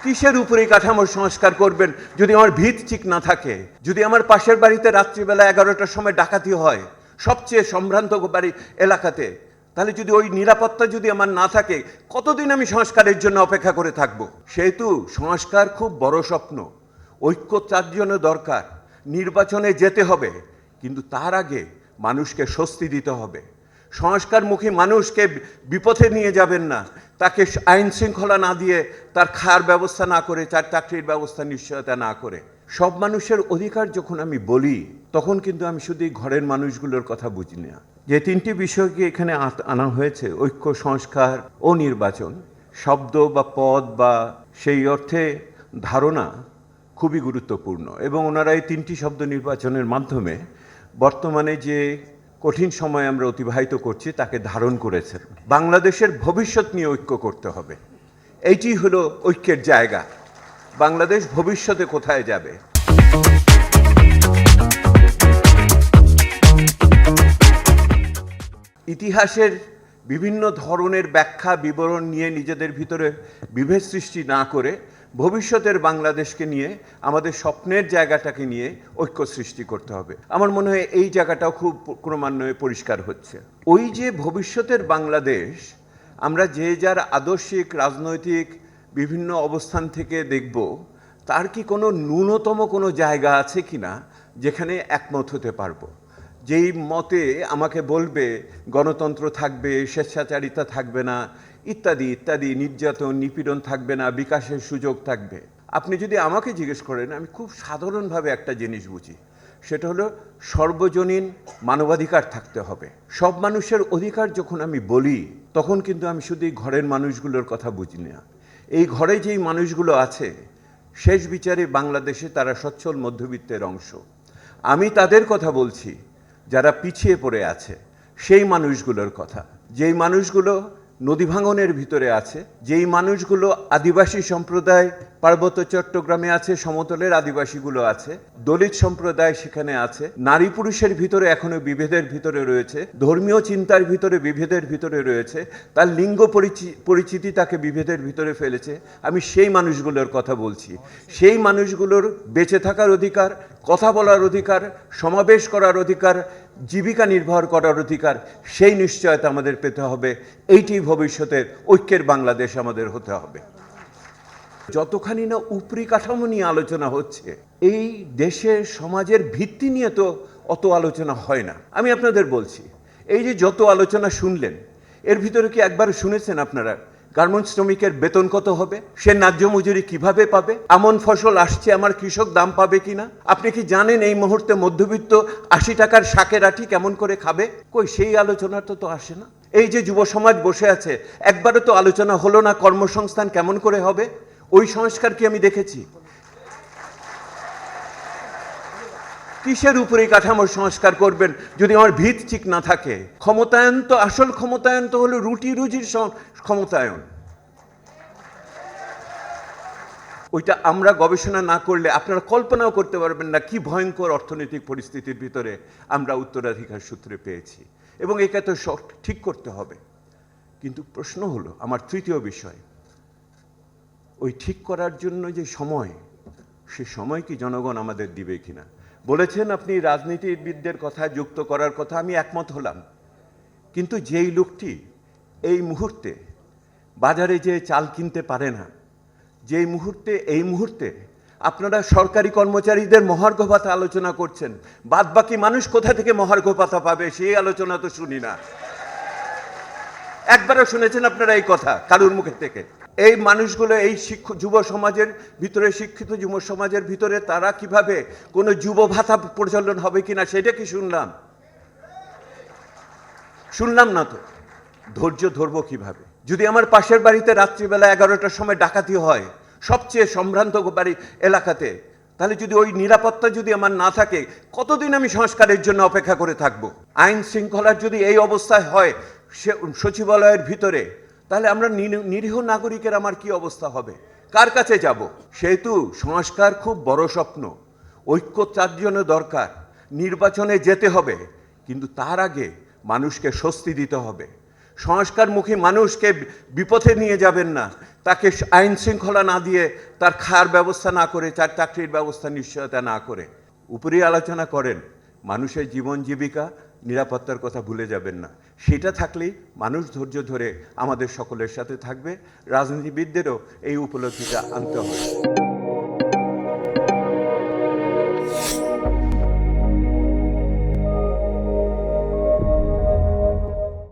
কিসের উপরে কাঠামোর সংস্কার করবেন যদি আমার ভিত ঠিক না থাকে? যদি আমার পাশের বাড়িতে রাত্রিবেলা 11টার সময় ডাকাতি হয় সবচেয়ে সম্ভ্রান্ত বাড়ি এলাকাতে, তাহলে যদি ওই নিরাপত্তা যদি আমার না থাকে, কতদিন আমি সংস্কারের জন্য অপেক্ষা করে থাকব? সেহেতু সংস্কার খুব বড় স্বপ্ন, ঐক্য তার জন্য দরকার। নির্বাচনে যেতে হবে, কিন্তু তার আগে মানুষকে স্বস্তি দিতে হবে। সংস্কারমুখী মানুষকে বিপথে নিয়ে যাবেন না, তাকে আইন শৃঙ্খলা না দিয়ে, তার খাওয়ার ব্যবস্থা না করে, তার চাকরির ব্যবস্থা নিশ্চয়তা না করে। সব মানুষের অধিকার যখন আমি বলি, তখন কিন্তু আমি শুধু ঘরের মানুষগুলোর কথা বুঝি না। যে তিনটি বিষয়কে এখানে আনা হয়েছে, ঐক্য, সংস্কার ও নির্বাচন, শব্দ বা পদ বা সেই অর্থে ধারণা খুবই গুরুত্বপূর্ণ। এবং ওনারা এই তিনটি শব্দ নির্বাচনের মাধ্যমে বর্তমানে যে কঠিন সময় আমরা অতিবাহিত করছি তাকে ধারণ করেছেন। বাংলাদেশের ভবিষ্যৎ নিয়ে ঐক্য করতে হবে, এইটি হলো ঐক্যের জায়গা। বাংলাদেশ ভবিষ্যতে কোথায় যাবে? ইতিহাসের বিভিন্ন ধরনের ব্যাখ্যা বিবরণ নিয়ে নিজেদের ভিতরে বিভেদ সৃষ্টি না করে ভবিষ্যতের বাংলাদেশকে নিয়ে, আমাদের স্বপ্নের জায়গাটাকে নিয়ে ঐক্য সৃষ্টি করতে হবে। আমার মনে হয় এই জায়গাটাও খুব ক্রমান্বয়ে পরিষ্কার হচ্ছে। ওই যে ভবিষ্যতের বাংলাদেশ আমরা যে যার আদর্শিক রাজনৈতিক বিভিন্ন অবস্থান থেকে দেখব, তার কি কোনো ন্যূনতম কোনো জায়গা আছে কিনা যেখানে একমত হতে পারবো? যেই মতে আমাকে বলবে গণতন্ত্র থাকবে, স্বেচ্ছাচারিতা থাকবে না, ইত্যাদি ইত্যাদি, নির্যাতন নিপীড়ন থাকবে না, বিকাশের সুযোগ থাকবে। আপনি যদি আমাকে জিজ্ঞেস করেন, আমি খুব সাধারণভাবে একটা জিনিস বুঝি, সেটা হলো সর্বজনীন মানবাধিকার থাকতে হবে। সব মানুষের অধিকার যখন আমি বলি, তখন কিন্তু আমি শুধু ঘরের মানুষগুলোর কথা বুঝি না। এই ঘরে যেই মানুষগুলো আছে, শেষ বিচারে বাংলাদেশে তারা সচ্ছল মধ্যবিত্তের অংশ। আমি তাদের কথা বলছি যারা পিছিয়ে পড়ে আছে, সেই মানুষগুলোর কথা। যেই মানুষগুলো নদী ভাঙনের ভিতরে আছে, যেই মানুষগুলো আদিবাসী সম্প্রদায় পার্বত্য চট্টগ্রামে আছে, সমতলের আদিবাসীগুলো আছে, দলিত সম্প্রদায় সেখানে আছে, নারী পুরুষের ভিতরে এখনো বিভেদের ভিতরে রয়েছে, ধর্মীয় চিন্তার ভিতরে বিভেদের ভিতরে রয়েছে, তার লিঙ্গ পরিচিতি তাকে বিভেদের ভিতরে ফেলেছে। আমি সেই মানুষগুলোর কথা বলছি। সেই মানুষগুলোর বেঁচে থাকার অধিকার, কথা বলার অধিকার, সমাবেশ করার অধিকার, জীবিকা নির্ভর করার অধিকার, সেই নিশ্চয়তা আমাদের পেতে হবে। এইটি ভবিষ্যতের ঐক্যের বাংলাদেশ আমাদের হতে হবে। যতখানি না উপরি কাঠামো নিয়ে আলোচনা হচ্ছে, এই দেশের সমাজের ভিত্তি নিয়ে তো অত আলোচনা হয় না। আমি আপনাদের বলছি, এই যে যত আলোচনা শুনলেন, এর ভিতরে কি একবার শুনেছেন আপনারা গার্মেন্টস শ্রমিকের বেতন কত হবে, সে ন্যায্য মজুরি কিভাবে পাবে, আমন ফসল আসছে আমার কৃষক দাম পাবে কিনা? আপনি কি জানেন এই মুহূর্তে মধ্যবিত্ত 80 টাকার শাকের আঁটি কেমন করে খাবে? কই, সেই আলোচনা তো আসে না। এই যে যুব সমাজ বসে আছে, একবারও তো আলোচনা হলো না কর্মসংস্থান কেমন করে হবে। ওই সংস্কার কি আমি দেখেছি? কিসের উপরে কাঠামোর সংস্কার করবেন যদি আমার ভিত ঠিক না থাকে? ক্ষমতায়ন তো, আসল ক্ষমতায়ন তো হলো রুটি রুজির ক্ষমতায়ন। ওইটা আমরা গবেষণা না করলে আপনারা কল্পনাও করতে পারবেন না কি ভয়ঙ্কর অর্থনৈতিক পরিস্থিতির ভিতরে আমরা উত্তরাধিকার সূত্রে পেয়েছি। এবং একে তো ঠিক করতে হবে। কিন্তু প্রশ্ন হলো, আমার তৃতীয় বিষয়, ওই ঠিক করার জন্য যে সময়, সে সময় কি জনগণ আমাদের দিবে কিনা? বলেছেন আপনি রাজনীতিবিদদের কথা যুক্ত করার কথা, আমি একমত হলাম। কিন্তু যেই লোকটি এই মুহূর্তে বাজারে যে চাল কিনতে পারে না, এই মুহূর্তে আপনারা সরকারি কর্মচারীদের মহার্ঘ ভাতা আলোচনা করছেন, বাদ বাকি মানুষ কোথা থেকে মহার্ঘ ভাতা পাবে সেই আলোচনা তো শুনি না। একবারও শুনেছেন আপনারা এই কথা কারুর মুখে থেকে? এই মানুষগুলো, এই যুব সমাজের ভিতরে, শিক্ষিত যুব সমাজের ভিতরে তারা কিভাবে কোনো যুব ভাতা প্রচলন হবে কিনা সেটা কি শুনলাম না তো। ধৈর্য ধরবো কিভাবে যদি আমার পাশের বাড়িতে রাত্রিবেলা 11টার সময় ডাকাতি হয় সবচেয়ে সম্ভ্রান্ত বাড়ি এলাকাতে? তাহলে যদি ওই নিরাপত্তা যদি আমার না থাকে, কতদিন আমি সংস্কারের জন্য অপেক্ষা করে থাকবো? আইন শৃঙ্খলার যদি এই অবস্থায় হয় সচিবালয়ের ভিতরে, তাহলে আমরা নিরীহ নাগরিকের আমার কি অবস্থা হবে? কার কাছে যাব? সেহেতু সংস্কার খুব বড় স্বপ্ন, ঐক্য তার জন্য দরকার। নির্বাচনে যেতে হবে, কিন্তু তার আগে মানুষকে স্বস্তি দিতে হবে। সংস্কারমুখী মানুষকে বিপথে নিয়ে যাবেন না, তাকে আইন শৃঙ্খলা না দিয়ে, তার খাওয়ার ব্যবস্থা না করে, তার চাকরির ব্যবস্থা নিশ্চয়তা না করে। উপরেই আলোচনা করেন, মানুষের জীবন জীবিকা নিরাপত্তার কথা ভুলে যাবেন না। সেটা থাকলেই মানুষ ধৈর্য ধরে আমাদের সকলের সাথে থাকবে। রাজনীতিবিদদেরও এই উপলব্ধিটা আনতে হবে।